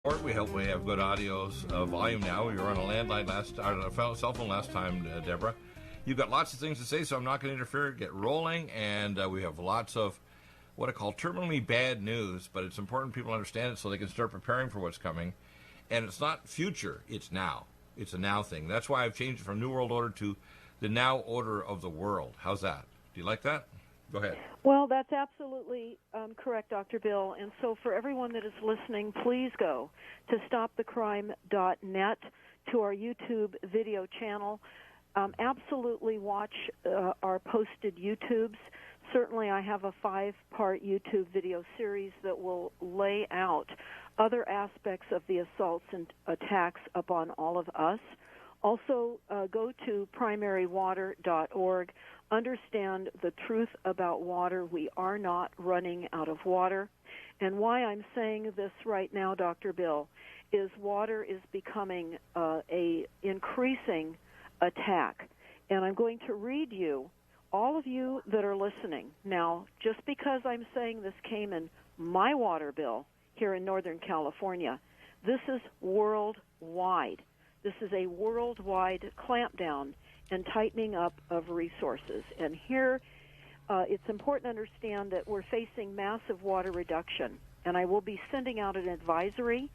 We hope we have good audio volume now. We were on a landline cell phone last time, Deborah. You've got lots of things to say, so I'm not going to interfere. Get rolling, and we have lots of what I call terminally bad news, but it's important people understand it so they can start preparing for what's coming. And it's not future, it's now. It's a now thing. That's why I've changed it from New World Order to the Now Order of the World. How's that? Do you like that? Go ahead. Well, that's absolutely correct, Dr. Bill. And so for everyone that is listening, please go to stopthecrime.net, to our YouTube video channel. Absolutely watch our posted YouTubes. Certainly I have a 5-part YouTube video series that will lay out other aspects of the assaults and attacks upon all of us. Also, go to primarywater.org. Understand the truth about water. We are not running out of water. And why I'm saying this right now, Dr. Bill, is water is becoming a increasing attack. And I'm going to read you, all of you that are listening. Now, just because I'm saying this came in my water bill here in Northern California, this is worldwide. This is a worldwide clampdown and tightening up of resources. And here, it's important to understand that we're facing massive water reduction. And I will be sending out an advisory.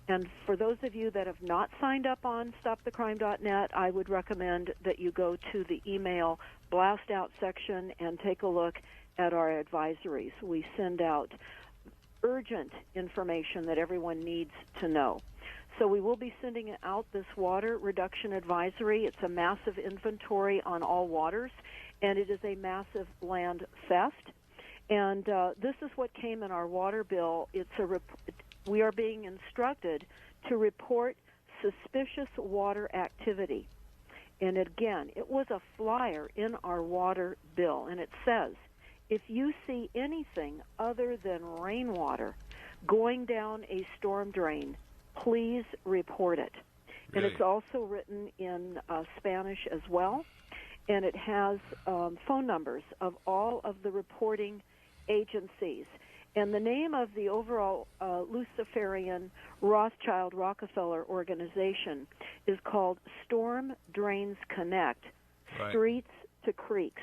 And for those of you that have not signed up on stopthecrime.net, I would recommend that you go to the email blast out section and take a look at our advisories. We send out urgent information that everyone needs to know. So we will be sending out this water reduction advisory. It's a massive inventory on all waters, and it is a massive land theft. And this is what came in our water bill. We are being instructed to report suspicious water activity. And again, it was a flyer in our water bill, and it says, if you see anything other than rainwater going down a storm drain, please report it. Really? And it's also written in Spanish as well, and it has phone numbers of all of the reporting agencies. And the name of the overall Luciferian Rothschild Rockefeller organization is called Storm Drains Connect, right. Streets to Creeks.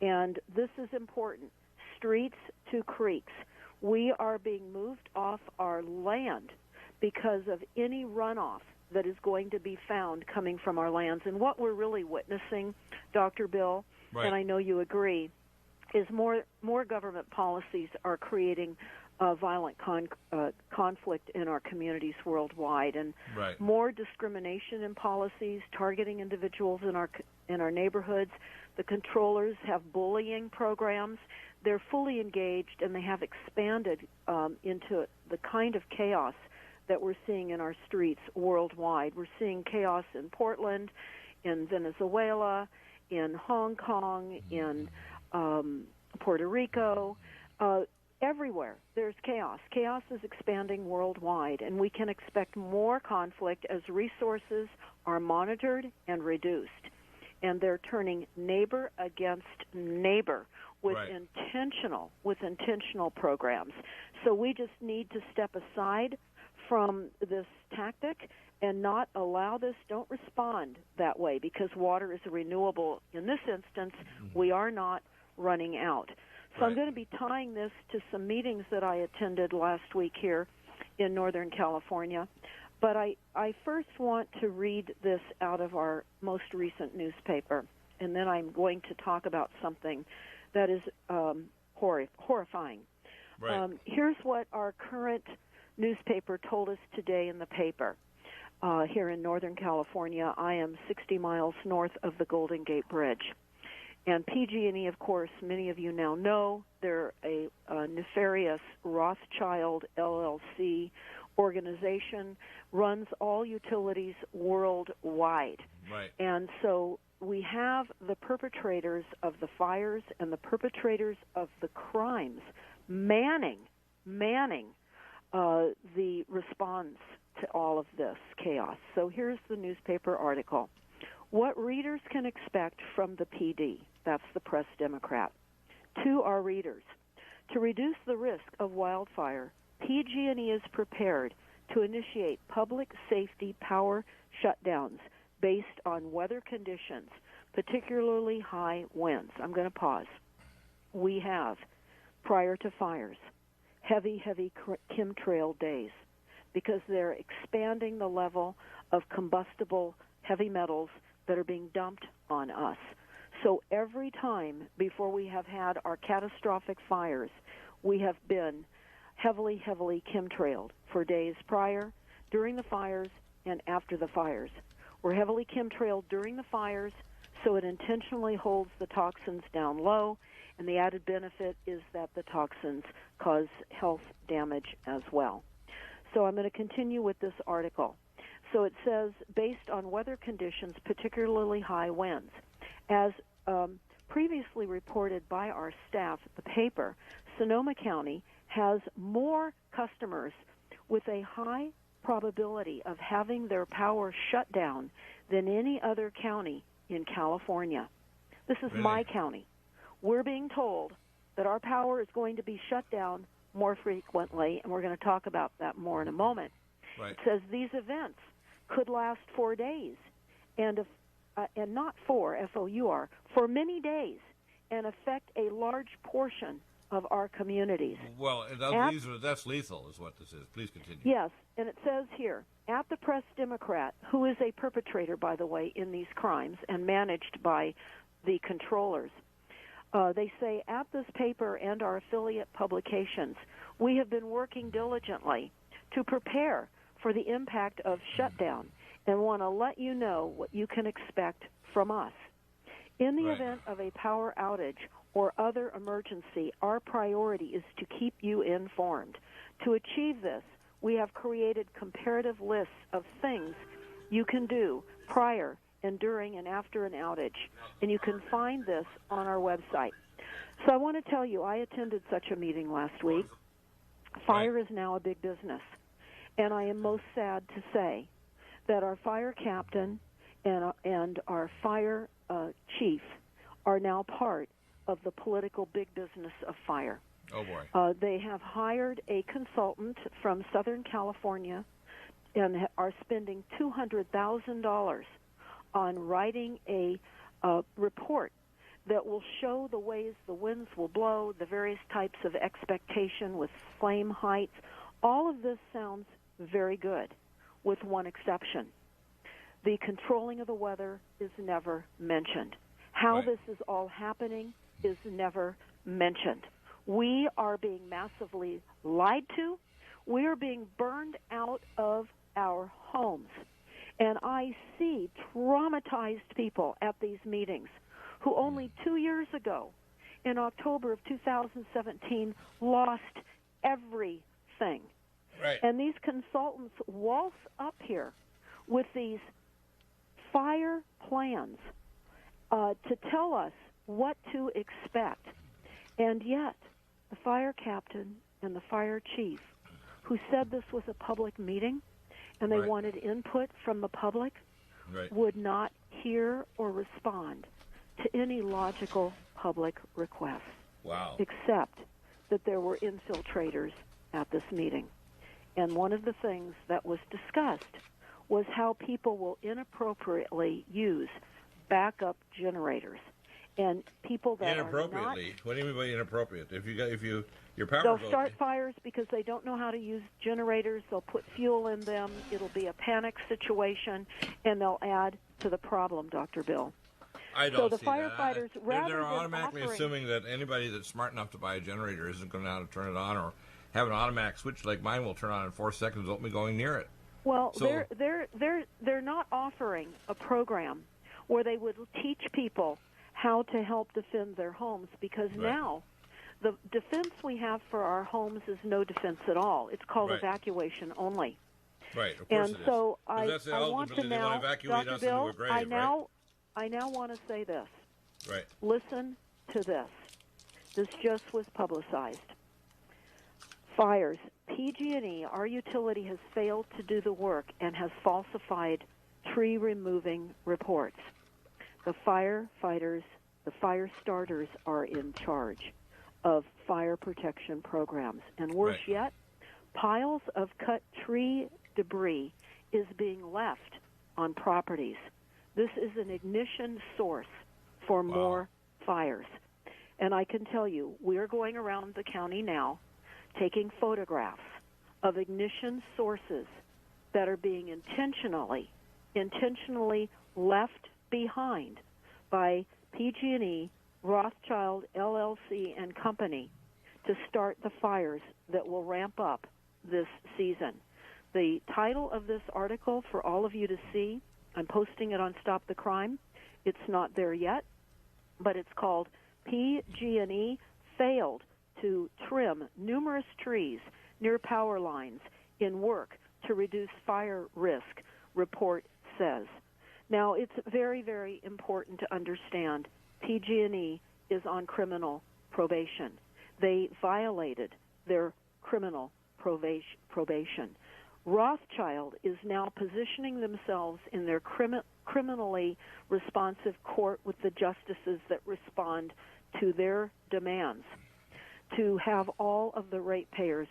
And this is important, streets to creeks. We are being moved off our land because of any runoff that is going to be found coming from our lands. And what we're really witnessing, Dr. Bill, right. And I know you agree, is more government policies are creating violent conflict in our communities worldwide, and right. More discrimination in policies, targeting individuals in our neighborhoods. The controllers have bullying programs. They're fully engaged, and they have expanded into the kind of chaos that we're seeing in our streets worldwide. We're seeing chaos in Portland, in Venezuela, in Hong Kong, in Puerto Rico, everywhere there's chaos. Chaos is expanding worldwide, and we can expect more conflict as resources are monitored and reduced. And they're turning neighbor against neighbor with right. intentional programs. So we just need to step aside from this tactic and not allow this. Don't respond that way, because water is renewable. In this instance, we are not running out. So right. I'm going to be tying this to some meetings that I attended last week here in Northern California. But I first want to read this out of our most recent newspaper, and then I'm going to talk about something that is horrifying. Right. Here's what our current newspaper told us today in the paper. Here in Northern California, I am 60 miles north of the Golden Gate Bridge. And PG&E, of course, many of you now know, they're a nefarious Rothschild LLC organization, runs all utilities worldwide. Right. And so we have the perpetrators of the fires and the perpetrators of the crimes manning the response to all of this chaos. So here's the newspaper article. What readers can expect from the PD, that's the Press Democrat, to our readers. To reduce the risk of wildfire, PG&E is prepared to initiate public safety power shutdowns based on weather conditions, particularly high winds. I'm going to pause. We have, prior to fires, heavy chemtrail days because they're expanding the level of combustible heavy metals that are being dumped on us. So every time before we have had our catastrophic fires, we have been heavily chemtrailed for days prior, during the fires, and after the fires. We're heavily chemtrailed during the fires, so it intentionally holds the toxins down low, and the added benefit is that the toxins cause health damage as well. So I'm going to continue with this article. So it says, based on weather conditions, particularly high winds, as previously reported by our staff at the paper, Sonoma County has more customers with a high probability of having their power shut down than any other county in California. This is my county. We're being told that our power is going to be shut down more frequently, and we're going to talk about that more in a moment. Right. It says these events could last 4 days, and not for, F-O-U-R, for many days, and affect a large portion of our communities. Well, that's lethal is what this is. Please continue. Yes, and it says here, at the Press Democrat, who is a perpetrator, by the way, in these crimes and managed by the controllers, they say, at this paper and our affiliate publications, we have been working diligently to prepare for the impact of shutdown and want to let you know what you can expect from us. In the event of a power outage or other emergency, our priority is to keep you informed. To achieve this, we have created comparative lists of things you can do prior and during and after an outage, and you can find this on our website. So I want to tell you, I attended such a meeting last week. Fire is now a big business, and I am most sad to say that our fire captain and our fire chief are now part of the political big business of fire. Oh, boy. They have hired a consultant from Southern California and are spending $200,000 on writing a report that will show the ways the winds will blow, the various types of expectation with flame heights. All of this sounds very good, with one exception. The controlling of the weather is never mentioned. How this is all happening is never mentioned. We are being massively lied to. We are being burned out of our homes. And I see traumatized people at these meetings who only 2 years ago, in October of 2017, lost everything. Right. And these consultants waltz up here with these fire plans to tell us what to expect. And yet, the fire captain and the fire chief, who said this was a public meeting and they wanted input from the public, would not hear or respond to any logical public request. Wow. Except that there were infiltrators at this meeting. And one of the things that was discussed was how people will inappropriately use backup generators. And people that inappropriately. Are not, what do you mean by inappropriate? If your power they'll start fires because they don't know how to use generators. They'll put fuel in them. It'll be a panic situation, and they'll add to the problem, Dr. Bill. I don't so the see firefighters, that. rather They're than automatically assuming that anybody that's smart enough to buy a generator isn't going to know how to turn it on or have an automatic switch like mine will turn on in 4 seconds without me going near it. Well, so, they're not offering a program where they would teach people how to help defend their homes, because now the defense we have for our homes is no defense at all. It's called evacuation only. Right, of course and it is. so I want to now, evacuate Dr. us Bill, into a grave, I now want to say this. Right. Listen to this. This just was publicized. Fires. PG&E, our utility, has failed to do the work and has falsified tree removing reports. The firefighters, the fire starters are in charge of fire protection programs. And worse yet, piles of cut tree debris is being left on properties. This is an ignition source for more fires. And I can tell you, we're going around the county now taking photographs of ignition sources that are being intentionally left behind by PG&E, Rothschild, LLC, and Company to start the fires that will ramp up this season. The title of this article for all of you to see, I'm posting it on Stop the Crime. It's not there yet, but it's called PG&E Failed to Trim Numerous Trees Near Power Lines in Work to Reduce Fire Risk, report says. Now, it's very, very important to understand PG&E is on criminal probation. They violated their criminal probation. Rothschild is now positioning themselves in their criminally responsive court with the justices that respond to their demands to have all of the ratepayers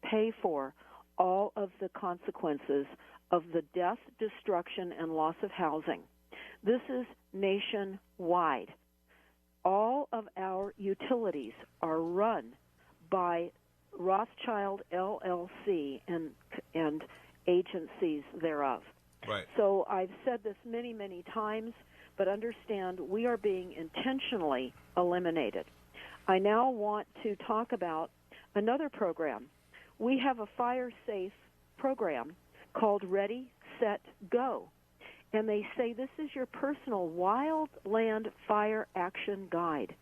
pay for all of the consequences of the death, destruction, and loss of housing. This is nationwide. All of our utilities are run by Rothschild LLC and agencies thereof. Right. So I've said this many, many times, but understand we are being intentionally eliminated. I now want to talk about another program. We have a fire-safe program called Ready, Set, Go. And they say this is your personal wildland fire action guide.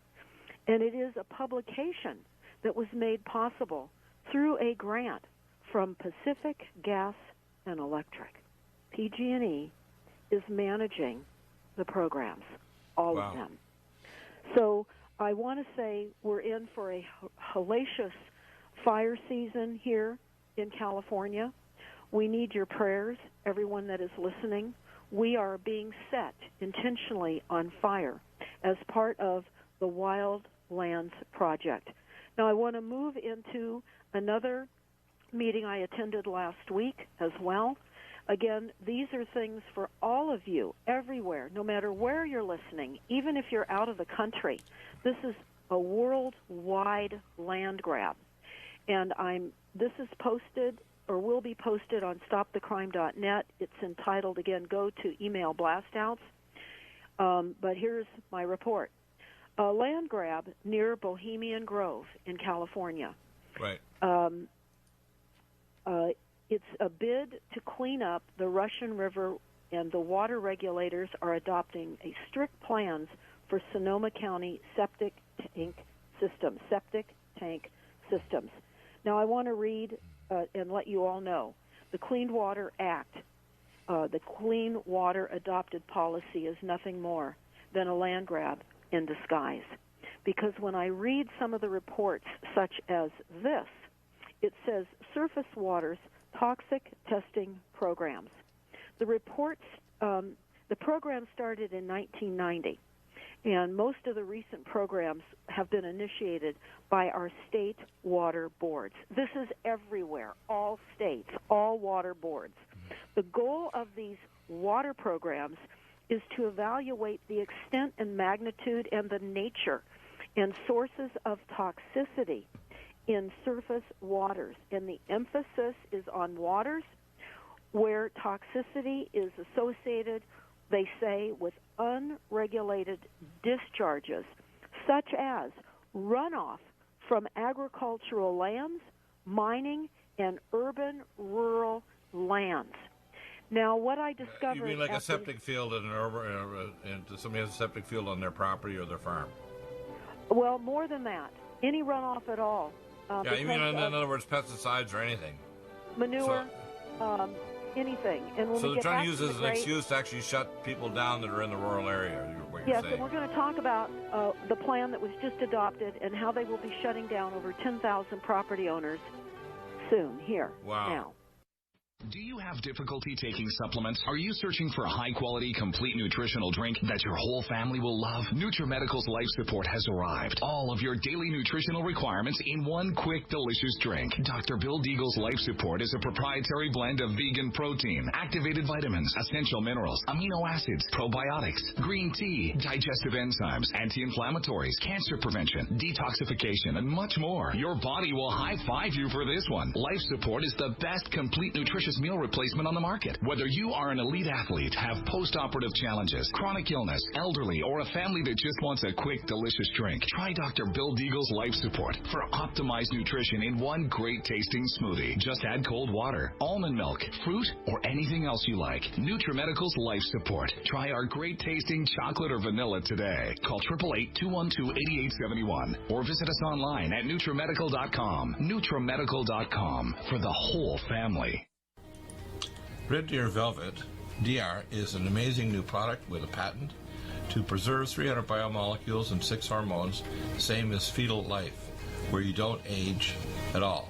And it is a publication that was made possible through a grant from Pacific Gas and Electric. PG&E is managing the programs, all of them. So I want to say we're in for a hellacious fire season here in California. We need your prayers, everyone that is listening. We are being set intentionally on fire as part of the Wildlands Project. Now, I want to move into another meeting I attended last week as well. Again, these are things for all of you, everywhere, no matter where you're listening, even if you're out of the country. This is a worldwide land grab. And this is posted or will be posted on stopthecrime.net. It's entitled, again, Go to Email Blastouts. But here's my report. A land grab near Bohemian Grove in California. Right. It's a bid to clean up the Russian River, and the water regulators are adopting a strict plans for Sonoma County septic tank systems. Now, I want to read and let you all know. The Clean Water Act, the Clean Water Adopted Policy is nothing more than a land grab in disguise. Because when I read some of the reports, such as this, it says surface waters toxic testing programs. The reports, the program started in 1990, and most of the recent programs have been initiated by our state water boards. This is everywhere, all states, all water boards. The goal of these water programs is to evaluate the extent and magnitude and the nature and sources of toxicity in surface waters. And the emphasis is on waters where toxicity is associated, they say, with unregulated discharges, such as runoff from agricultural lands, mining, and urban rural lands. Now, what I discovered... You mean like a septic field in an urban, somebody has a septic field on their property or their farm? Well, more than that. Any runoff at all. Yeah, you mean in other words, pesticides or anything? Manure, anything. And when so they're trying to use it as an excuse to actually shut people down that are in the rural area, what you're saying. Yes, and we're going to talk about the plan that was just adopted and how they will be shutting down over 10,000 property owners soon here, now. Do you have difficulty taking supplements? Are you searching for a high-quality, complete nutritional drink that your whole family will love? NutriMedical's Life Support has arrived. All of your daily nutritional requirements in one quick, delicious drink. Dr. Bill Deagle's Life Support is a proprietary blend of vegan protein, activated vitamins, essential minerals, amino acids, probiotics, green tea, digestive enzymes, anti-inflammatories, cancer prevention, detoxification, and much more. Your body will high-five you for this one. Life Support is the best complete nutritious meal replacement on the market. Whether you are an elite athlete, have post-operative challenges, chronic illness, elderly, or a family that just wants a quick, delicious drink, try Dr. Bill Deagle's Life Support for optimized nutrition in one great-tasting smoothie. Just add cold water, almond milk, fruit, or anything else you like. NutriMedical's Life Support. Try our great-tasting chocolate or vanilla today. Call 888-212-8871 or visit us online at NutriMedical.com. NutriMedical.com for the whole family. Red Deer Velvet DR is an amazing new product with a patent to preserve 300 biomolecules and 6 hormones, same as fetal life, where you don't age at all.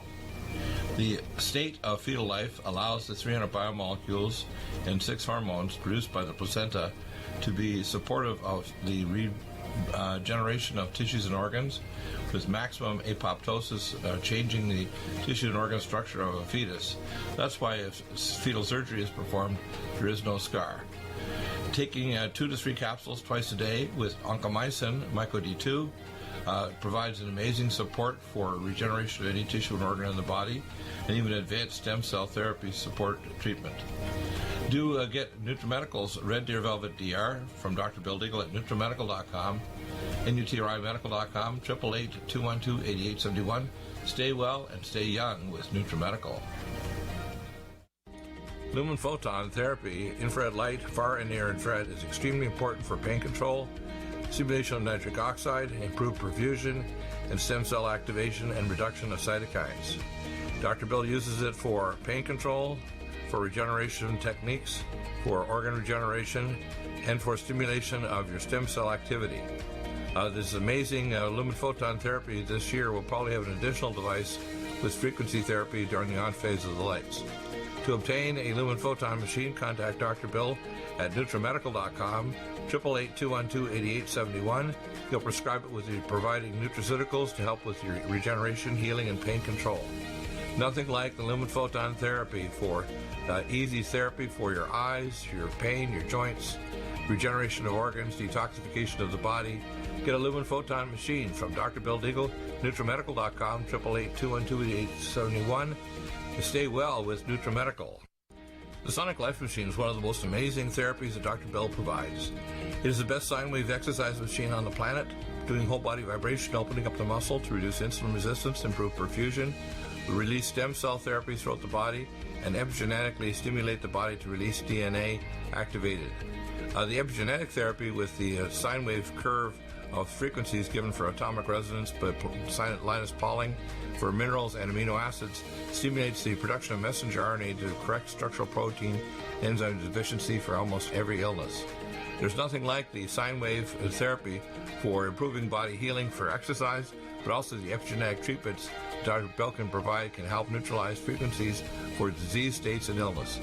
The state of fetal life allows the 300 biomolecules and 6 hormones produced by the placenta to be supportive of the regeneration of tissues and organs, with maximum apoptosis, changing the tissue and organ structure of a fetus. That's why if fetal surgery is performed, there is no scar. Taking 2 to 3 capsules twice a day with oncomycin, myco-D2, provides an amazing support for regeneration of any tissue and organ in the body, and even advanced stem cell therapy support treatment. Do get NutriMedical's Red Deer Velvet DR from Dr. Bill Deagle at NutriMedical.com, NutriMedical.com, 888-212-8871. Stay well and stay young with NutriMedical. Lumen photon therapy, infrared light, far and near infrared, is extremely important for pain control, stimulation of nitric oxide, improved perfusion, and stem cell activation and reduction of cytokines. Dr. Bill uses it for pain control, for regeneration techniques, for organ regeneration, and for stimulation of your stem cell activity. This amazing lumen photon therapy this year will probably have an additional device with frequency therapy during the on phase of the lights. To obtain a lumen photon machine, contact Dr. Bill at NutriMedical.com, 888-212-8871. He'll prescribe it with you providing nutraceuticals to help with your regeneration, healing, and pain control. Nothing like the lumen photon therapy for easy therapy for your eyes, your pain, your joints, regeneration of organs, detoxification of the body. Get a lumen photon machine from Dr. Bill Deagle, NutriMedical.com, 888-212-8871. Stay well with NutriMedical. The Sonic Life Machine is one of the most amazing therapies that Dr. Bill provides. It is the best sine wave exercise machine on the planet, doing whole body vibration, opening up the muscle to reduce insulin resistance, improve perfusion, release stem cell therapy throughout the body, and epigenetically stimulate the body to release DNA activated. The epigenetic therapy with the sine wave curve of frequencies given for atomic resonance by Linus Pauling for minerals and amino acids stimulates the production of messenger RNA to correct structural protein enzyme deficiency for almost every illness. There's nothing like the sine wave therapy for improving body healing for exercise, but also the epigenetic treatments Dr. Bill can provide can help neutralize frequencies for disease states and illness.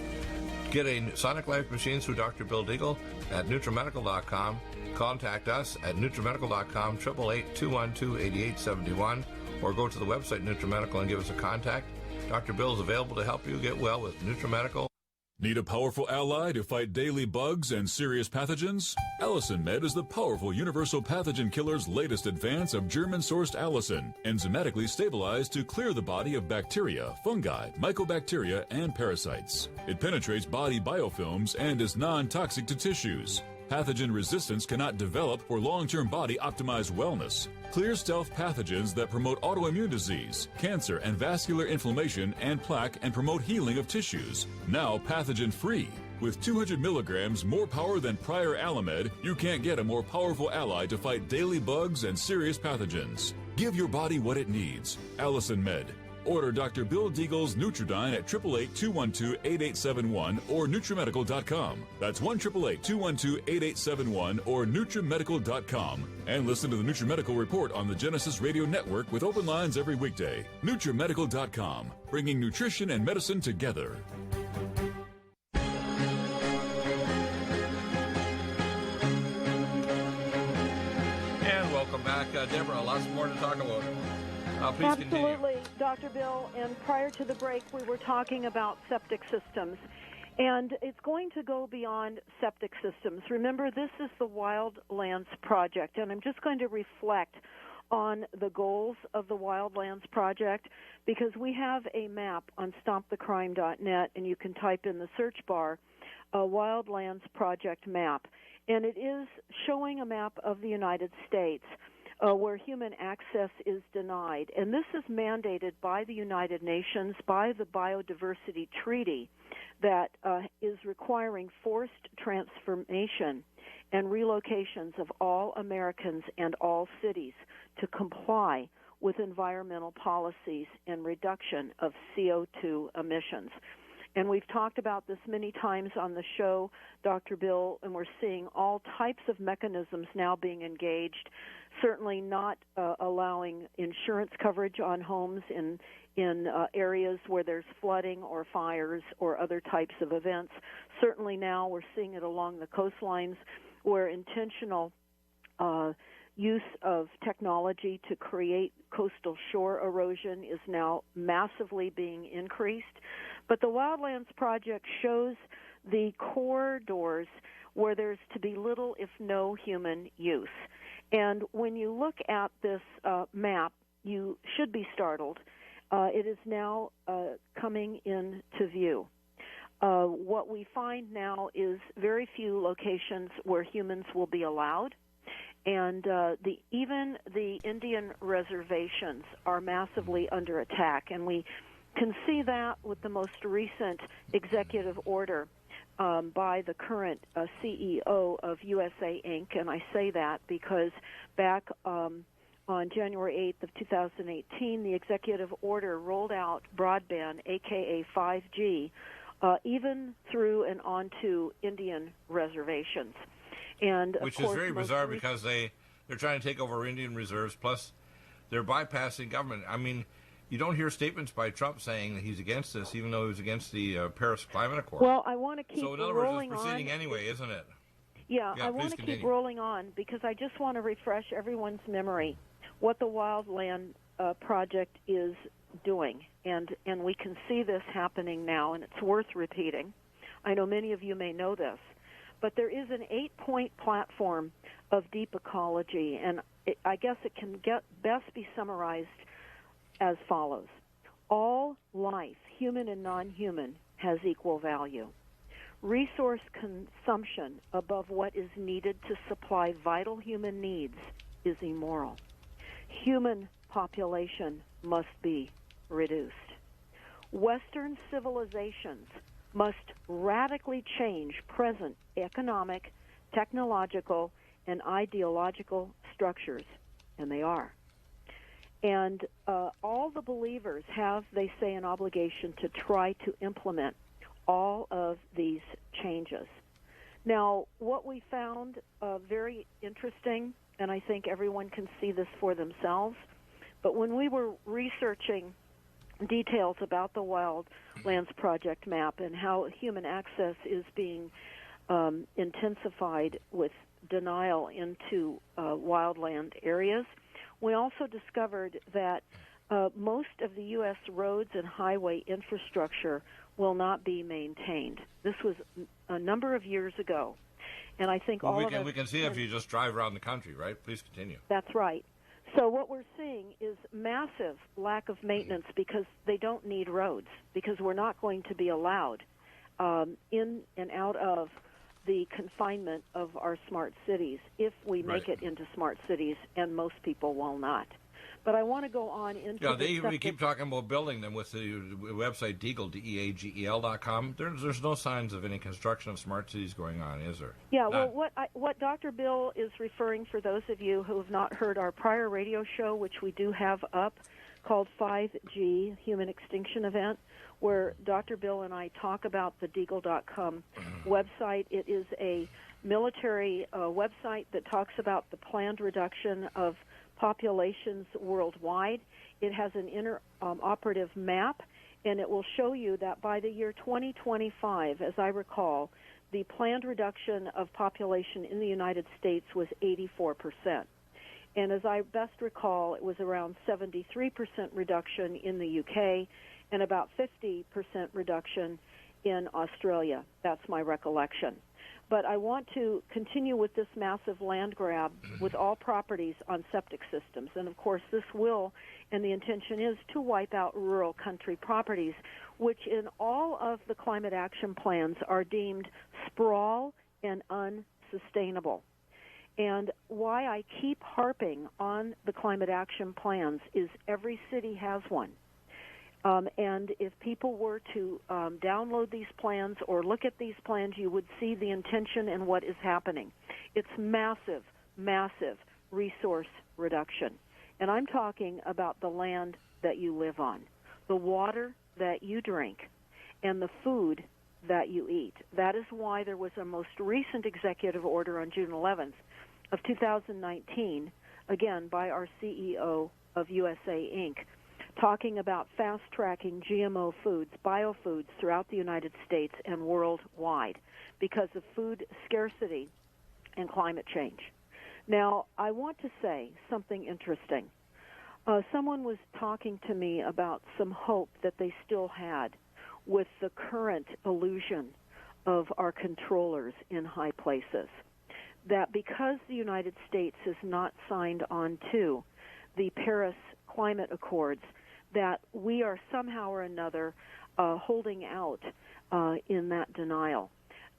Get a Sonic Life machine through Dr. Bill Deagle at NutriMedical.com. Contact us at NutriMedical.com, 888-212-8871, or go to the website NutriMedical and give us a contact. Dr. Bill is available to help you get well with NutriMedical. Need a powerful ally to fight daily bugs and serious pathogens? Allicin Med is the powerful universal pathogen killer's latest advance of German-sourced allicin, enzymatically stabilized to clear the body of bacteria, fungi, mycobacteria, and parasites. It penetrates body biofilms and is non-toxic to tissues. Pathogen resistance cannot develop for long-term body-optimized wellness. Clear stealth pathogens that promote autoimmune disease, cancer, and vascular inflammation and plaque and promote healing of tissues. Now pathogen-free. With 200 milligrams more power than prior Alamed, you can't get a more powerful ally to fight daily bugs and serious pathogens. Give your body what it needs. Allicin Med. Order Dr. Bill Deagle's Nutridyne at 888-212-8871 or NutriMedical.com. That's 1-888-212-8871 or NutriMedical.com. And listen to the NutriMedical Report on the Genesis Radio Network with open lines every weekday. NutriMedical.com, bringing nutrition and medicine together. Deborah. Lots more to talk about. Please Absolutely, continue. Dr. Bill. And prior to the break, we were talking about septic systems. And it's going to go beyond septic systems. Remember, this is the Wildlands Project, and I'm just going to reflect on the goals of the Wildlands Project because we have a map on StopTheCrime.net, and you can type in the search bar a Wildlands Project map. And it is showing a map of the United States where human access is denied. And this is mandated by the United Nations, by the Biodiversity Treaty, that is requiring forced transformation and relocations of all Americans and all cities to comply with environmental policies and reduction of CO2 emissions. And we've talked about this many times on the show, Dr. Bill, and we're seeing all types of mechanisms now being engaged, certainly not allowing insurance coverage on homes in areas where there's flooding or fires or other types of events. Certainly now we're seeing it along the coastlines where intentional use of technology to create coastal shore erosion is now massively being increased. But the Wildlands Project shows the corridors where there's to be little, if no, human use. And when you look at this map, you should be startled. It is now coming into view. What we find now is very few locations where humans will be allowed, and even the Indian reservations are massively under attack, and we can see that with the most recent executive order by the current CEO of USA Inc., and I say that because back on January 8th of 2018, the executive order rolled out broadband, aka 5G, even through and onto Indian reservations. And which is very bizarre because they're trying to take over Indian reserves, plus they're bypassing government. I mean, you don't hear statements by Trump saying that he's against this, even though he was against the Paris Climate Accord. Well, I want to keep rolling on. So in other words, it's proceeding anyway, isn't it? Yeah, I want to keep rolling on because I just want to refresh everyone's memory what the Wildland Project is doing. And we can see this happening now, and it's worth repeating. I know many of you may know this. But there is an 8-point platform of deep ecology, and I guess it can best be summarized as follows. All life, human and non-human, has equal value. Resource consumption above what is needed to supply vital human needs is immoral. Human population must be reduced. Western civilizations must radically change present economic, technological, and ideological structures, and they are. And all the believers have, they say, an obligation to try to implement all of these changes. Now, what we found very interesting, and I think everyone can see this for themselves, but when we were researching details about the Wildlands Project map and how human access is being intensified with denial into wildland areas, we also discovered that most of the U.S. roads and highway infrastructure will not be maintained. This was a number of years ago, and I think we can see if you just drive around the country, right? Please continue. That's right. So what we're seeing is massive lack of maintenance because they don't need roads, because we're not going to be allowed in and out of the confinement of our smart cities if we make it into smart cities, and most people will not. But I want to go on into we keep talking about building them with the website Deagle, DEAGEL.com. There's no signs of any construction of smart cities going on, is there? Yeah, well, what Dr. Bill is referring, for those of you who have not heard our prior radio show, which we do have up, called 5G, Human Extinction Event, where Dr. Bill and I talk about the Deagle.com website. It is a military website that talks about the planned reduction of populations worldwide. It has an interoperative map, and it will show you that by the year 2025, as I recall, the planned reduction of population in the United States was 84%. And as I best recall, it was around 73% reduction in the UK and about 50% reduction in Australia. That's my recollection. But I want to continue with this massive land grab with all properties on septic systems. And, of course, this will, and the intention is to wipe out rural country properties, which in all of the climate action plans are deemed sprawl and unsustainable. And why I keep harping on the climate action plans is every city has one. And if people were to download these plans or look at these plans, you would see the intention and what is happening. It's massive, massive resource reduction. And I'm talking about the land that you live on, the water that you drink, and the food that you eat. That is why there was a most recent executive order on June 11th of 2019, again, by our CEO of USA Inc., talking about fast-tracking GMO foods, biofoods throughout the United States and worldwide because of food scarcity and climate change. Now, I want to say something interesting. Someone was talking to me about some hope that they still had with the current illusion of our controllers in high places, that because the United States has not signed on to the Paris Climate Accords, that we are somehow or another holding out in that denial.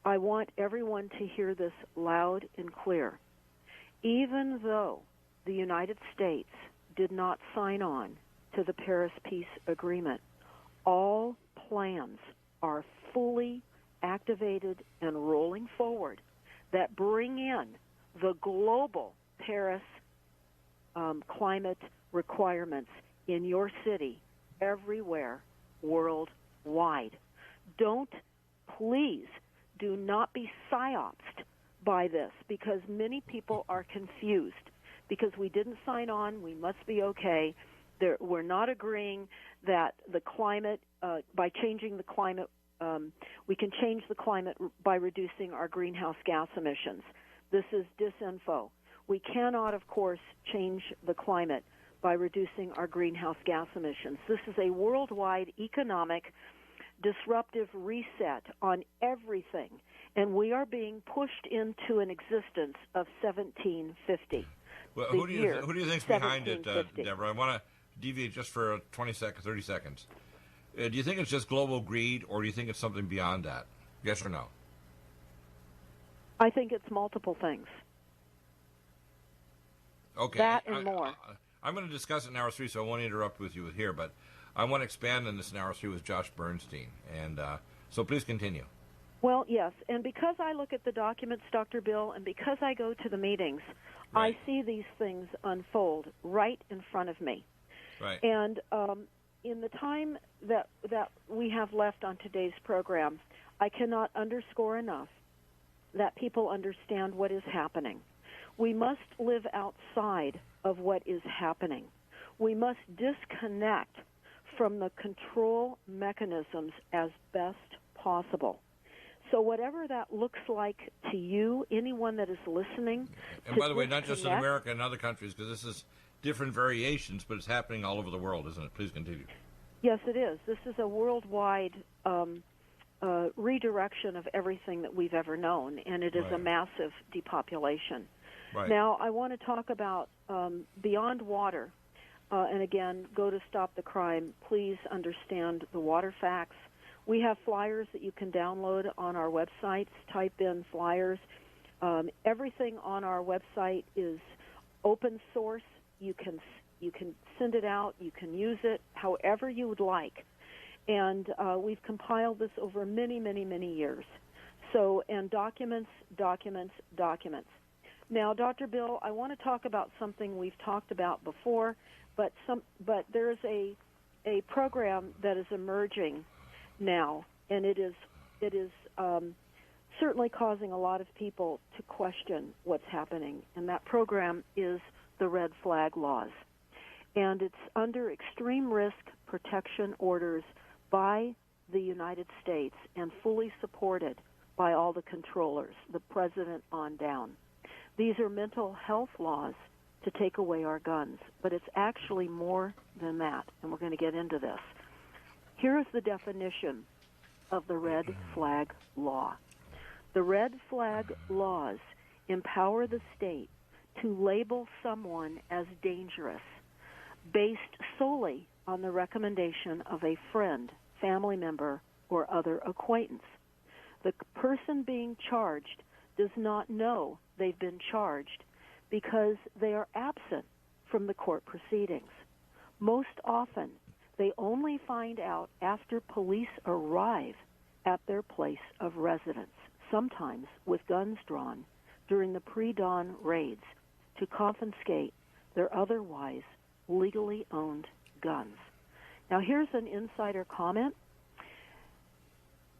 I want everyone to hear this loud and clear. Even though the United States did not sign on to the Paris Peace Agreement, all plans are fully activated and rolling forward that bring in the global Paris climate requirements in your city, everywhere, worldwide. Please do not be psyopsed by this, because many people are confused. Because we didn't sign on, we must be okay. We're not agreeing that the climate, by changing the climate, we can change the climate by reducing our greenhouse gas emissions. This is disinfo. We cannot, of course, change the climate by reducing our greenhouse gas emissions. This is a worldwide economic disruptive reset on everything, and we are being pushed into an existence of 1750. Well, who do you think's behind it, Deborah? I want to deviate just for 30 seconds. Do you think it's just global greed, or do you think it's something beyond that? Yes or no? I think it's multiple things. Okay. That and more. I'm going to discuss it in hour 3, so I won't interrupt with you here, but I want to expand on this in hour 3 with Josh Bernstein. And so please continue. Well, yes, and because I look at the documents, Dr. Bill, and because I go to the meetings, right. I see these things unfold right in front of me. Right. And in the time that we have left on today's program, I cannot underscore enough that people understand what is happening. We must live outside of what is happening. We must disconnect from the control mechanisms as best possible. So whatever that looks like to you, anyone that is listening. And by the way, not just in America and other countries, because this is different variations, but it's happening all over the world, isn't it? Please continue. Yes, it is. This is a worldwide redirection of everything that we've ever known, and it is a massive depopulation. Right. Now, I want to talk about beyond water, and again, go to Stop the Crime. Please understand the water facts. We have flyers that you can download on our websites. Type in flyers. Everything on our website is open source. You can send it out. You can use it however you would like. And we've compiled this over many, many, many years. So, and documents. Now, Dr. Bill, I want to talk about something we've talked about before, but there is a program that is emerging now, and it is certainly causing a lot of people to question what's happening, and that program is the red flag laws. And it's under extreme risk protection orders by the United States and fully supported by all the controllers, the president on down. These are mental health laws to take away our guns. But it's actually more than that, and we're going to get into this. Here is the definition of the red flag law. The red flag laws empower the state to label someone as dangerous based solely on the recommendation of a friend, family member, or other acquaintance. The person being charged does not know they've been charged because they are absent from the court proceedings. Most often, they only find out after police arrive at their place of residence, sometimes with guns drawn, during the pre-dawn raids to confiscate their otherwise legally owned guns. Now, here's an insider comment.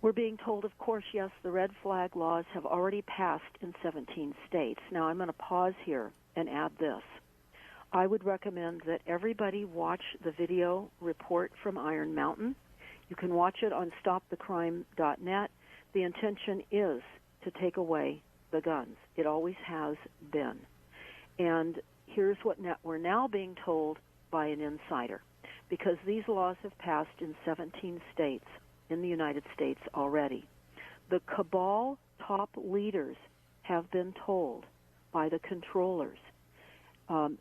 We're being told, of course, yes, the red flag laws have already passed in 17 states. Now, I'm going to pause here and add this. I would recommend that everybody watch the video report from Iron Mountain. You can watch it on stopthecrime.net. The intention is to take away the guns. It always has been. And here's what we're now being told by an insider, because these laws have passed in 17 states in the United States already. The cabal top leaders have been told by the controllers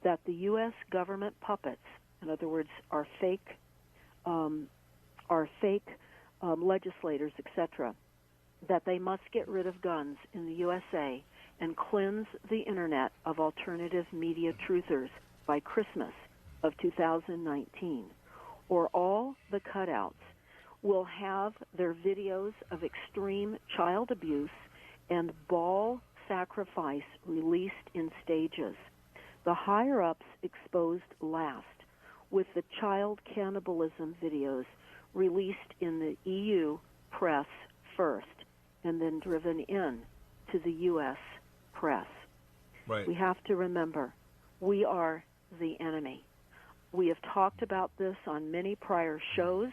that the U.S. government puppets, in other words, our fake legislators, etc., that they must get rid of guns in the USA and cleanse the Internet of alternative media truthers by Christmas of 2019, or all the cutouts will have their videos of extreme child abuse and ball sacrifice released in stages. The higher-ups exposed last, with the child cannibalism videos released in the EU press first and then driven in to the U.S. press. Right. We have to remember, we are the enemy. We have talked about this on many prior shows.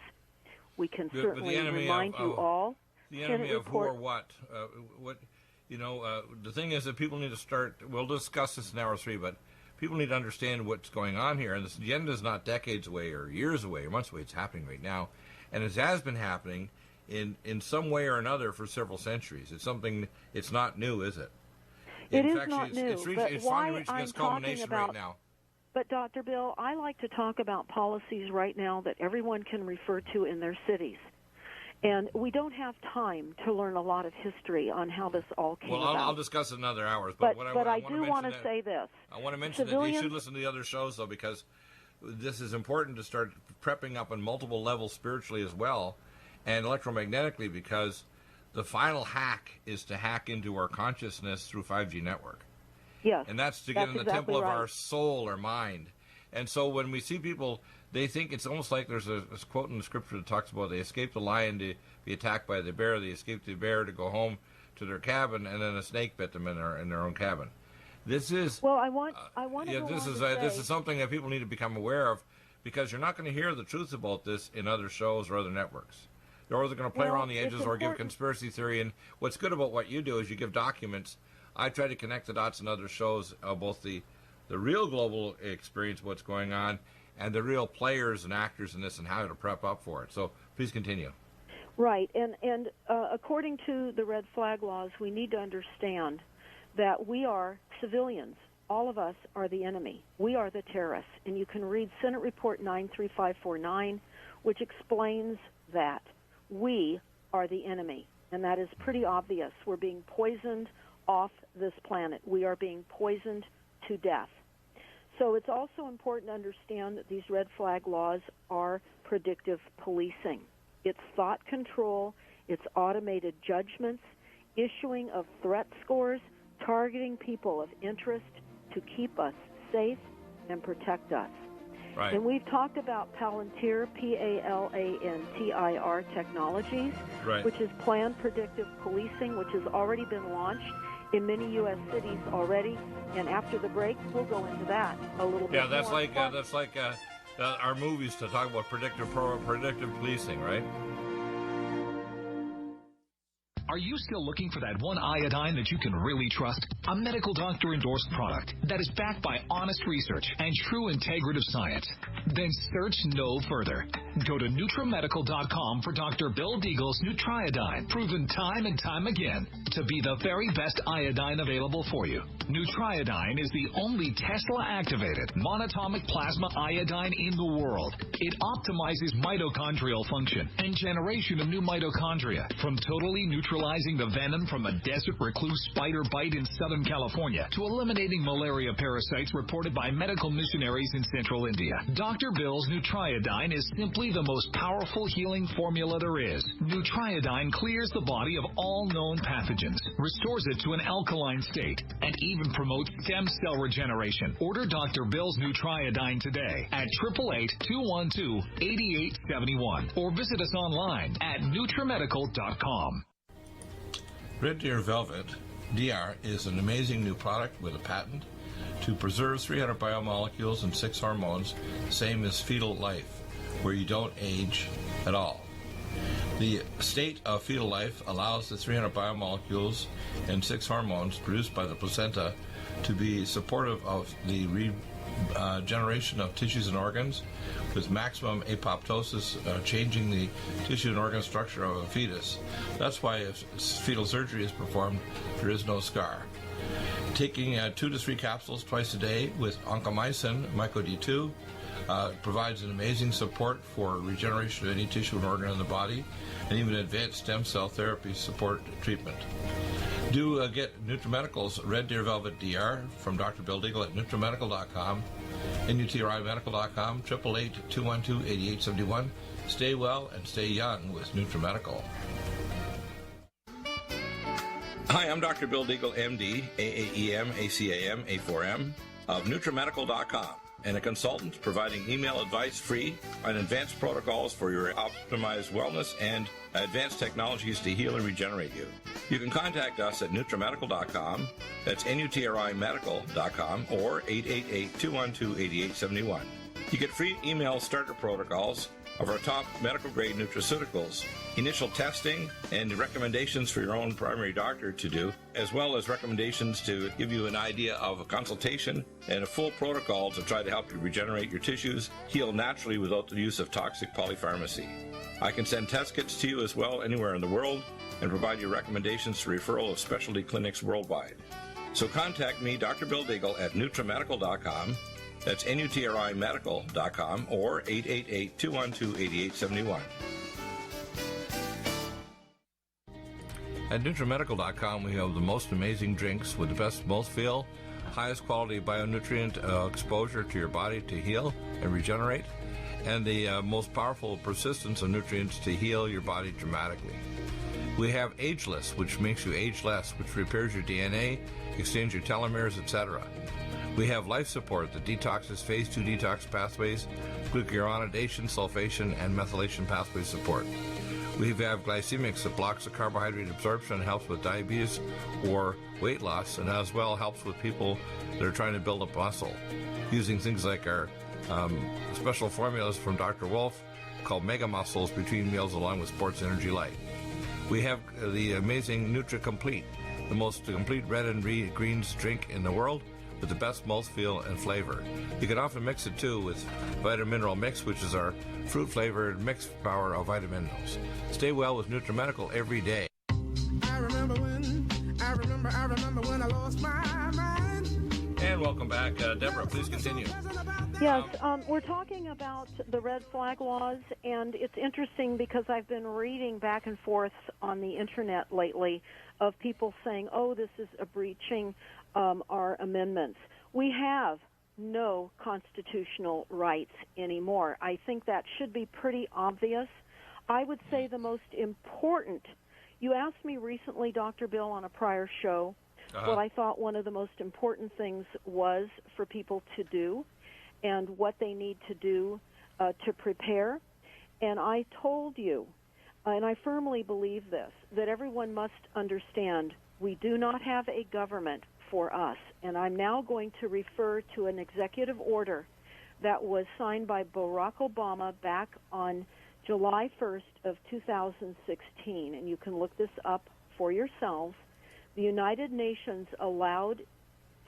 We can certainly remind you all. The enemy of who or what? The thing is that people need to start, we'll discuss this in hour 3, but people need to understand what's going on here. And this agenda is not decades away or years away or months away. It's happening right now. And it has been happening in some way or another for several centuries. It's not new, is it? It is not new, but it's why finally reaching I'm its culmination talking about, right now. But, Dr. Bill, I like to talk about policies right now that everyone can refer to in their cities. And we don't have time to learn a lot of history on how this all came about. Well, I'll discuss it in other hours. But I do want to say this. I want to mention that you should listen to the other shows, though, because this is important to start prepping up on multiple levels spiritually as well and electromagnetically, because the final hack is to hack into our consciousness through 5G network. Yes. And that's to get in the temple of our soul or mind. And so when we see people, they think it's almost like there's a quote in the scripture that talks about they escaped the lion to be attacked by the bear, they escaped the bear to go home to their cabin, and then a snake bit them in their own cabin. This is this is something that people need to become aware of, because you're not going to hear the truth about this in other shows or other networks. They're either going to play around the edges or give conspiracy theory. And what's good about what you do is you give documents. I try to connect the dots in other shows of both the real global experience of what's going on and the real players and actors in this and how to prep up for it. So please continue. Right. And according to the red flag laws, we need to understand that we are civilians. All of us are the enemy. We are the terrorists. And you can read Senate Report 93549, which explains that we are the enemy. And that is pretty obvious. We're being poisoned off this planet. We are being poisoned to death. So it's also important to understand that these red flag laws are predictive policing. It's thought control, it's automated judgments, issuing of threat scores, targeting people of interest to keep us safe and protect us. Right. And we've talked about Palantir, Palantir technologies, right, which is planned predictive policing, which has already been launched in many U.S. cities already. And after the break, we'll go into that a little bit more. Yeah, that's like our movies to talk about predictive policing, right? Are you still looking for that one iodine that you can really trust? A medical doctor-endorsed product that is backed by honest research and true integrative science? Then search no further. Go to NutriMedical.com for Dr. Bill Deagle's Nutriodine, proven time and time again to be the very best iodine available for you. Nutriodine is the only Tesla-activated monatomic plasma iodine in the world. It optimizes mitochondrial function and generation of new mitochondria, from totally neutralizing the venom from a desert recluse spider bite in Southern California to eliminating malaria parasites reported by medical missionaries in central India. Dr. Bill's Nutriodine is simply the most powerful healing formula there is. Nutriodine clears the body of all known pathogens, restores it to an alkaline state, and even promotes stem cell regeneration. Order Dr. Bill's Nutriodine today at 888-212-8871 or visit us online at NutriMedical.com. Red Deer Velvet DR is an amazing new product with a patent to preserve 300 biomolecules and 6 hormones, same as fetal life, where you don't age at all. The state of fetal life allows the 300 biomolecules and 6 hormones produced by the placenta to be supportive of the regeneration of tissues and organs, with maximum apoptosis, changing the tissue and organ structure of a fetus. That's why if fetal surgery is performed, there is no scar. Taking 2 to 3 capsules twice a day with oncomycin, myco-D2, provides an amazing support for regeneration of any tissue and organ in the body, and even advanced stem cell therapy support treatment. Do get NutriMedical's Red Deer Velvet DR from Dr. Bill Deagle at NutriMedical.com, NutriMedical.com, 888-212-8871. Stay well and stay young with NutriMedical. Hi, I'm Dr. Bill Deagle, MD, AAEM, ACAM, A4M, of NutriMedical.com, and a consultant providing email advice free on advanced protocols for your optimized wellness and advanced technologies to heal and regenerate you. You can contact us at NutriMedical.com, that's NutriMedical.com, or 888-212-8871. You get free email starter protocols of our top medical-grade nutraceuticals, initial testing, and recommendations for your own primary doctor to do, as well as recommendations to give you an idea of a consultation and a full protocol to try to help you regenerate your tissues, heal naturally without the use of toxic polypharmacy. I can send test kits to you as well anywhere in the world and provide you recommendations to referral of specialty clinics worldwide. So contact me, Dr. Bill Deagle, at NutriMedical.com. That's NutriMedical.com or 888-212-8871. At NutriMedical.com, we have the most amazing drinks with the best mouthfeel, highest quality bionutrient exposure to your body to heal and regenerate, and the most powerful persistence of nutrients to heal your body dramatically. We have Ageless, which makes you age less, which repairs your DNA, extends your telomeres, etc. We have Life Support that detoxes phase 2 detox pathways, glucuronidation, sulfation, and methylation pathway support. We have Glycemics that blocks the carbohydrate absorption and helps with diabetes or weight loss, and as well helps with people that are trying to build up muscle, using things like our special formulas from Dr. Wolf called Mega Muscles between meals along with Sports Energy Light. We have the amazing Nutri-Complete, the most complete red and greens drink in the world, with the best mouthfeel and flavor. You can often mix it too with Vitamin Mineral Mix, which is our fruit-flavored mixed power of vitamin minerals. Stay well with NutriMedical every day. I remember when I lost my mind. And welcome back. Deborah, please continue. Yes, we're talking about the red flag laws, and it's interesting because I've been reading back and forth on the Internet lately of people saying, oh, this is a breaching our amendments. We have no constitutional rights anymore. I think that should be pretty obvious. I would say the most important, you asked me recently, Dr. Bill, on a prior show, what I thought one of the most important things was for people to do and what they need to do to prepare. And I told you, and I firmly believe this, that everyone must understand we do not have a government for us. And I'm now going to refer to an executive order that was signed by Barack Obama back on July 1st of 2016. And you can look this up for yourselves, the United Nations allowed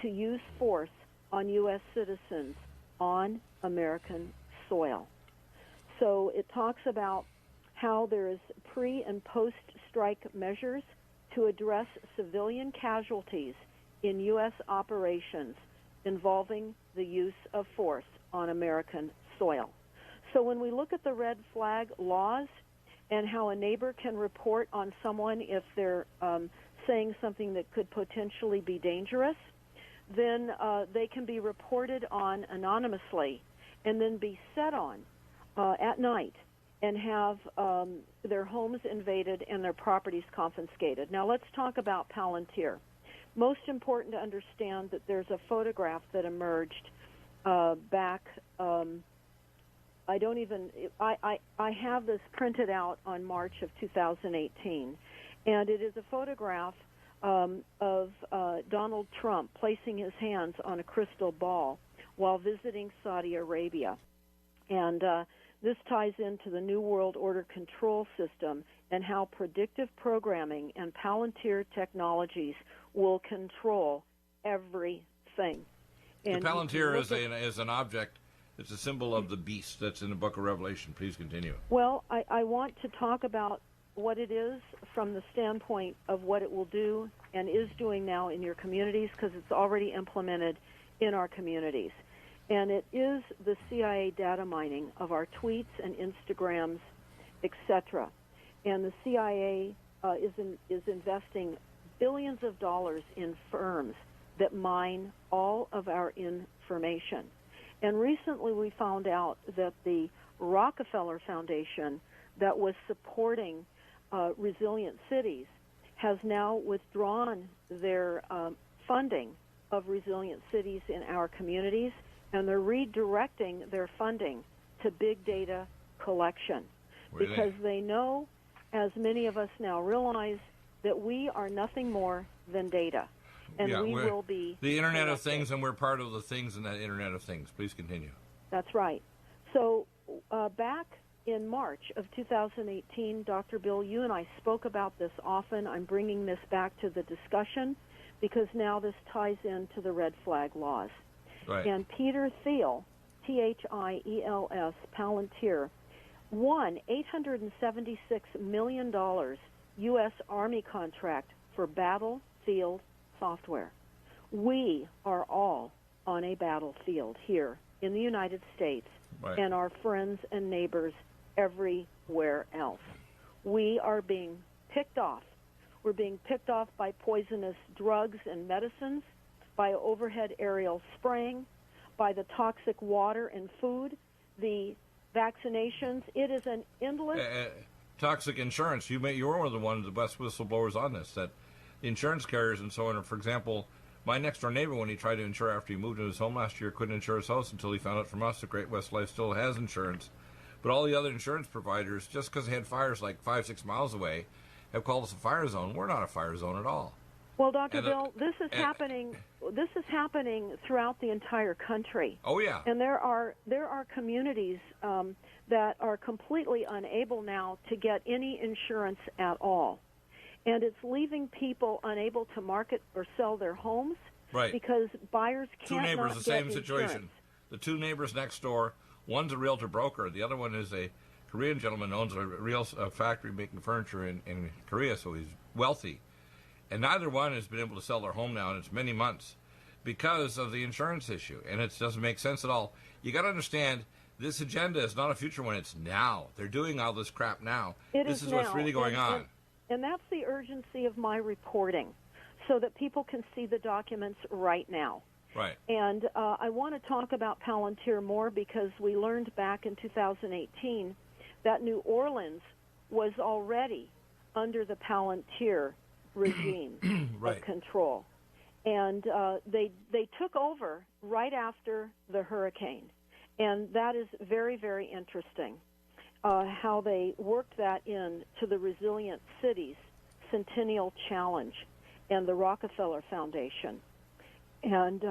to use force on U.S. citizens on American soil. So it talks about how there is pre- and post-strike measures to address civilian casualties in U.S. operations involving the use of force on American soil. So when we look at the red flag laws and how a neighbor can report on someone if they're saying something that could potentially be dangerous, then they can be reported on anonymously and then be set on at night and have their homes invaded and their properties confiscated. Now let's talk about Palantir. Most important to understand that there's a photograph that emerged back. I have this printed out on March of 2018, and it is a photograph of Donald Trump placing his hands on a crystal ball while visiting Saudi Arabia. And this ties into the New World Order control system and how predictive programming and Palantir technologies will control everything. And the Palantir is an object. It's a symbol of the beast that's in the book of Revelation. Please continue. Well, I want to talk about what it is from the standpoint of what it will do and is doing now in your communities, because it's already implemented in our communities. And it is the CIA data mining of our tweets and Instagrams, etc. And the CIA is investing billions of dollars in firms that mine all of our information. And recently we found out that the Rockefeller Foundation that was supporting resilient cities has now withdrawn their funding of resilient cities in our communities, and they're redirecting their funding to big data collection because they know, as many of us now realize, that we are nothing more than data. And we will be the Internet of Things, and we're part of the things in that Internet of Things. Please continue. That's right. So back in March of 2018, Dr. Bill, you and I spoke about this often. I'm bringing this back to the discussion because now this ties into the red flag laws. Right. And Peter Thiel, Thiels, Palantir, won $876 million U.S. Army contract for battlefield software. We are all on a battlefield here in the United States, right, and our friends and neighbors everywhere else. We are being picked off. We're being picked off by poisonous drugs and medicines, by overhead aerial spraying, by the toxic water and food, the vaccinations. It is an endless... toxic insurance. You're one of the best whistleblowers on this, that the insurance carriers and so on. For example, my next-door neighbor, when he tried to insure after he moved into his home last year, couldn't insure his house until he found out from us that Great West Life still has insurance. But all the other insurance providers, just because they had fires like 5-6 miles away, have called us a fire zone. We're not a fire zone at all. Well, Dr. Bill, this is happening. This is happening throughout the entire country. Oh yeah. And there are communities that are completely unable now to get any insurance at all, and it's leaving people unable to market or sell their homes. Right. Because buyers can't. Two neighbors, the same situation. Insurance. The two neighbors next door. One's a realtor broker. The other one is a Korean gentleman who owns a real factory making furniture in Korea, so he's wealthy. And neither one has been able to sell their home now, and it's many months because of the insurance issue. And it doesn't make sense at all. You got to understand, this agenda is not a future one. It's now. They're doing all this crap now. This is now. what's really going on. And that's the urgency of my reporting, so that people can see the documents right now. Right. And I want to talk about Palantir more because we learned back in 2018 that New Orleans was already under the Palantir regime right. of control. And they took over right after the hurricane. And that is very, very interesting, how they worked that in to the Resilient Cities Centennial Challenge and the Rockefeller Foundation. And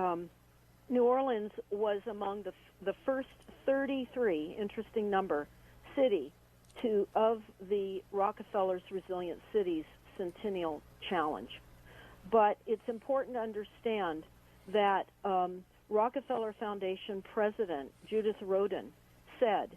New Orleans was among the first 33, interesting number, city of the Rockefeller's Resilient Cities centennial challenge. But it's important to understand that Rockefeller Foundation President Judith Rodin said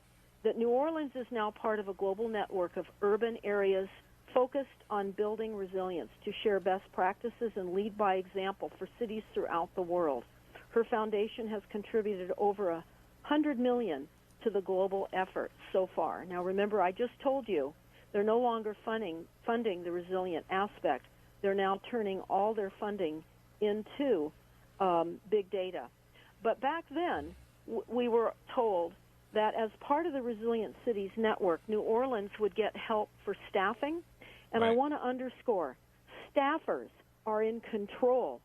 that New Orleans is now part of a global network of urban areas focused on building resilience to share best practices and lead by example for cities throughout the world. Her foundation has contributed over $100 million to the global effort so far. Now remember, I just told you they're no longer funding the resilient aspect. They're now turning all their funding into big data. But back then, we were told that as part of the Resilient Cities Network, New Orleans would get help for staffing. And right. I want to underscore, staffers are in control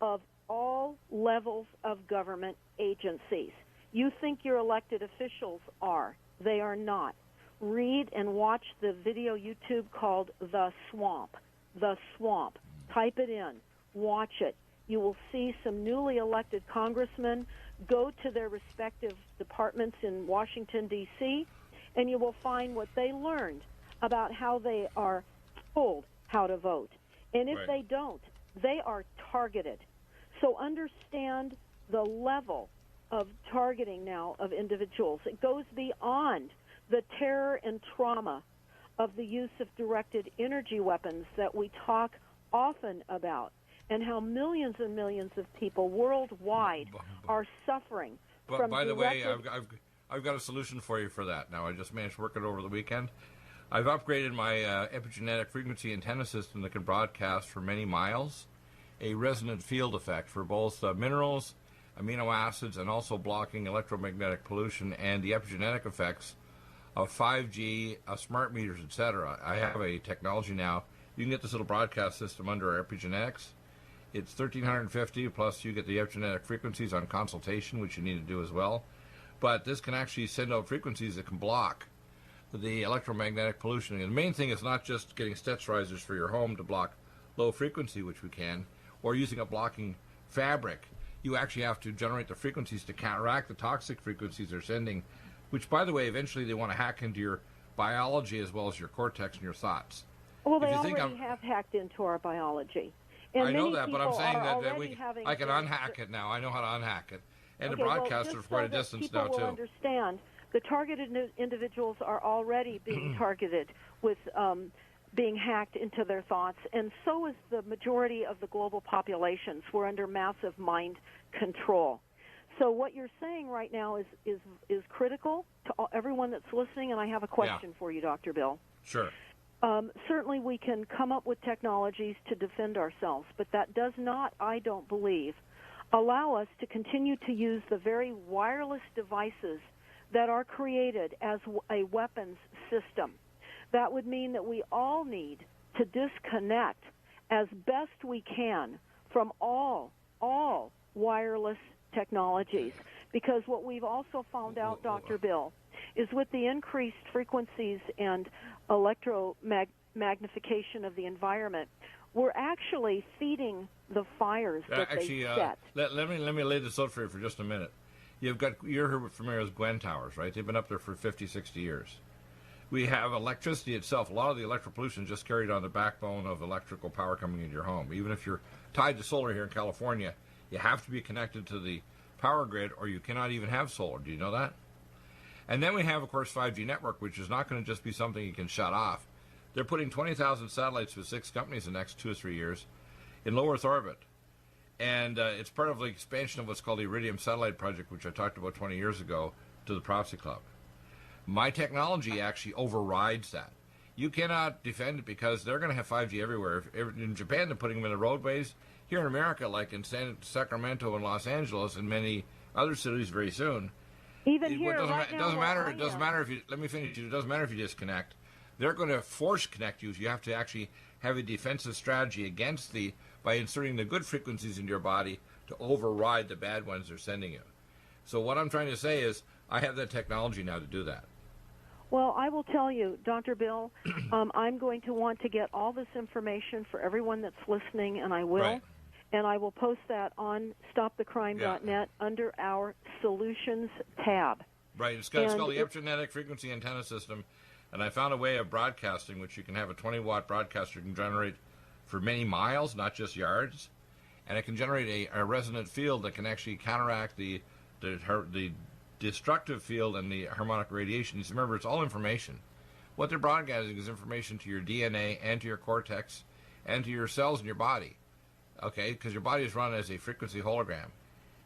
of all levels of government agencies. You think your elected officials are. They are not. Read and watch the video YouTube called The Swamp. The Swamp. Type it in. Watch it. You will see some newly elected congressmen go to their respective departments in Washington, D.C., and you will find what they learned about how they are told how to vote. And if right. they don't, they are targeted. So understand the level of targeting now of individuals. It goes beyond the terror and trauma of the use of directed energy weapons that we talk often about, and how millions and millions of people worldwide are suffering from by the way, I've got a solution for you for that. Now, I just managed to work it over the weekend. I've upgraded my epigenetic frequency antenna system that can broadcast for many miles, a resonant field effect for both minerals, amino acids, and also blocking electromagnetic pollution and the epigenetic effects of 5G, smart meters, etc. I have a technology now. You can get this little broadcast system under our epigenetics. It's $1,350, plus you get the epigenetic frequencies on consultation, which you need to do as well. But this can actually send out frequencies that can block the electromagnetic pollution. And the main thing is not just getting sterilizers for your home to block low frequency, which we can, or using a blocking fabric. You actually have to generate the frequencies to counteract the toxic frequencies they're sending, which, by the way, eventually they want to hack into your biology as well as your cortex and your thoughts. Well, they already have hacked into our biology. And I know that, but I'm saying that I can their, unhack it now. I know how to unhack it. And okay, the broadcasters are quite a distance now, too. People will understand, the targeted individuals are already being targeted with being hacked into their thoughts, and so is the majority of the global populations. We're under massive mind control. So what you're saying right now is critical to everyone that's listening, and I have a question for you, Dr. Bill. Sure. Certainly we can come up with technologies to defend ourselves, but that does not, I don't believe, allow us to continue to use the very wireless devices that are created as a weapons system. That would mean that we all need to disconnect as best we can from all wireless technologies, because what we've also found out, Dr. Bill, is with the increased frequencies and electromagnification of the environment, we're actually feeding the fires that they set. Let me lay this out for you for just a minute. You're familiar with Gwen towers, right? They've been up there for 50, 60 years. We have electricity itself. A lot of the electric pollution is just carried on the backbone of electrical power coming into your home. Even if you're tied to solar here in California, you have to be connected to the power grid or you cannot even have solar. Do you know that? And then we have, of course, 5G network, which is not going to just be something you can shut off. They're putting 20,000 satellites with 6 companies in the next 2 or 3 years in low Earth orbit. And it's part of the expansion of what's called the Iridium Satellite Project, which I talked about 20 years ago, to the Prophecy Club. My technology actually overrides that. You cannot defend it because they're going to have 5G everywhere. In Japan, they're putting them in the roadways. Here in America, like in Sacramento and Los Angeles and many other cities very soon, even here, it doesn't matter if you. Let me finish. It doesn't matter if you disconnect. They're going to force connect you. You have to actually have a defensive strategy against by inserting the good frequencies into your body to override the bad ones they're sending you. So what I'm trying to say is, I have that technology now to do that. Well, I will tell you, Dr. Bill, I'm going to want to get all this information for everyone that's listening, and I will. Right. And I will post that on stopthecrime.net under our Solutions tab. Right. It's called the Epigenetic Frequency Antenna System. And I found a way of broadcasting, which you can have a 20-watt broadcaster can generate for many miles, not just yards. And it can generate a resonant field that can actually counteract the destructive field and the harmonic radiation. You remember, it's all information. What they're broadcasting is information to your DNA and to your cortex and to your cells in your body. Okay, because your body is run as a frequency hologram.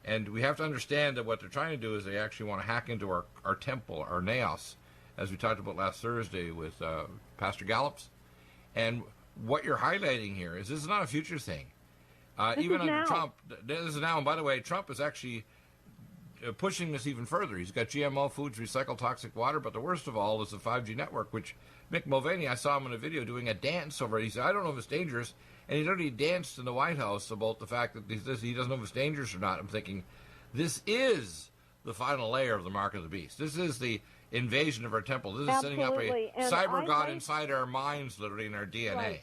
And we have to understand that what they're trying to do is they actually want to hack into our temple, our naos, as we talked about last Thursday with Pastor Gallups. And what you're highlighting here is this is not a future thing. Even under Trump, this is now, and by the way, Trump is actually pushing this even further. He's got GMO foods, recycled toxic water, but the worst of all is the 5G network, which Mick Mulvaney, I saw him in a video doing a dance over it. He said, I don't know if it's dangerous, and he already danced in the White House about the fact that he doesn't know if it's dangerous or not. I'm thinking, this is the final layer of the mark of the beast. This is the invasion of our temple. This is setting up a cyber god inside our minds, literally in our DNA. Right.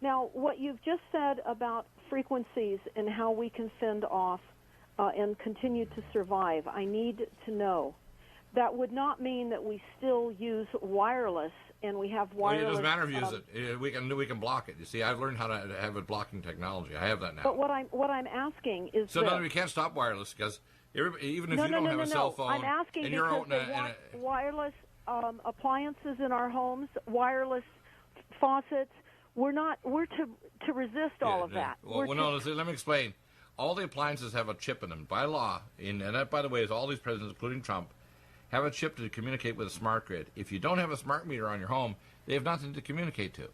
Now, what you've just said about frequencies and how we can fend off and continue to survive, I need to know. That would not mean that we still use wireless and we have wireless. Well, it doesn't matter if you use it. We can block it. You see, I've learned how to have a blocking technology. I have that now. But what I'm asking is no, we can't stop wireless because even if you don't have a cell phone, I'm asking and you're because they want wireless appliances in our homes, wireless faucets. We're to resist all of that. Well, let me explain. All the appliances have a chip in them by law, and that, by the way, is all these presidents, including Trump, have a chip to communicate with a smart grid. If you don't have a smart meter on your home, they have nothing to communicate to.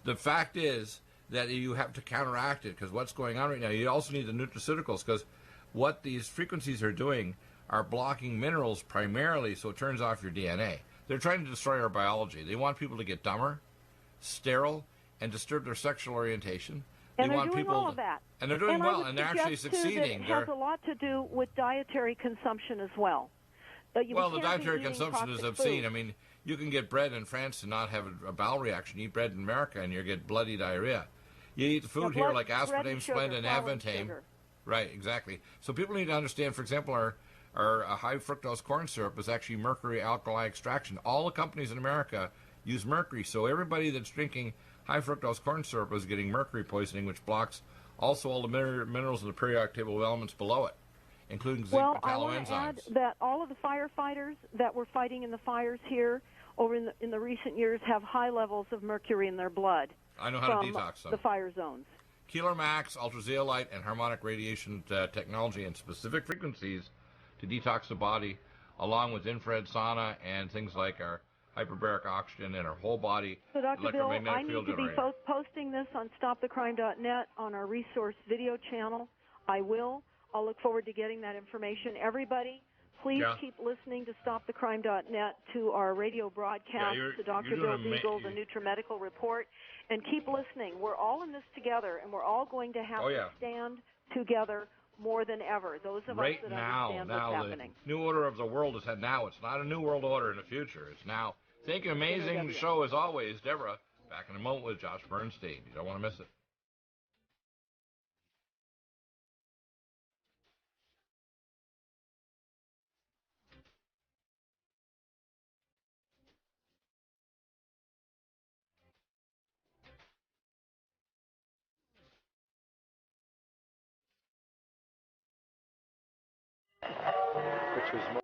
The fact is that you have to counteract it, because what's going on right now, you also need the nutraceuticals, because what these frequencies are doing are blocking minerals primarily, so it turns off your DNA. They're trying to destroy our biology. They want people to get dumber, sterile, and disturb their sexual orientation. And they're doing all of that. And they're doing well, and they're actually succeeding. It has a lot to do with dietary consumption as well. The dietary consumption is obscene. I mean, you can get bread in France and not have a bowel reaction. You eat bread in America and you get bloody diarrhea. You eat food here like aspartame, Splenda, and Aventame. Right, exactly. So people need to understand, for example, our high fructose corn syrup is actually mercury alkali extraction. All the companies in America use mercury. So everybody that's drinking high fructose corn syrup is getting mercury poisoning, which blocks also all the minerals in the periodic table of elements below it, including zinc metalloenzymes. I want to add that all of the firefighters that were fighting in the fires here over in the recent years have high levels of mercury in their blood. I know how to detox them. The fire zones. Keeler Max, ultrazeolite, and harmonic radiation technology and specific frequencies to detox the body, along with infrared sauna and things like our hyperbaric oxygen in our whole body. So, Dr. Bill, I need to be posting this on stopthecrime.net on our resource video channel. I'll look forward to getting that information. Everybody, please keep listening to stopthecrime.net, to our radio broadcast, to Dr. Bill Deagle, the NutriMedical Report, and keep listening. We're all in this together, and we're all going to have to stand together more than ever. Those of us that understand what's happening. The new order of the world is now. It's not a new world order in the future. It's now. Thank you. Amazing show as always, Deborah. Back in a moment with Josh Bernstein. You don't want to miss it. Which was more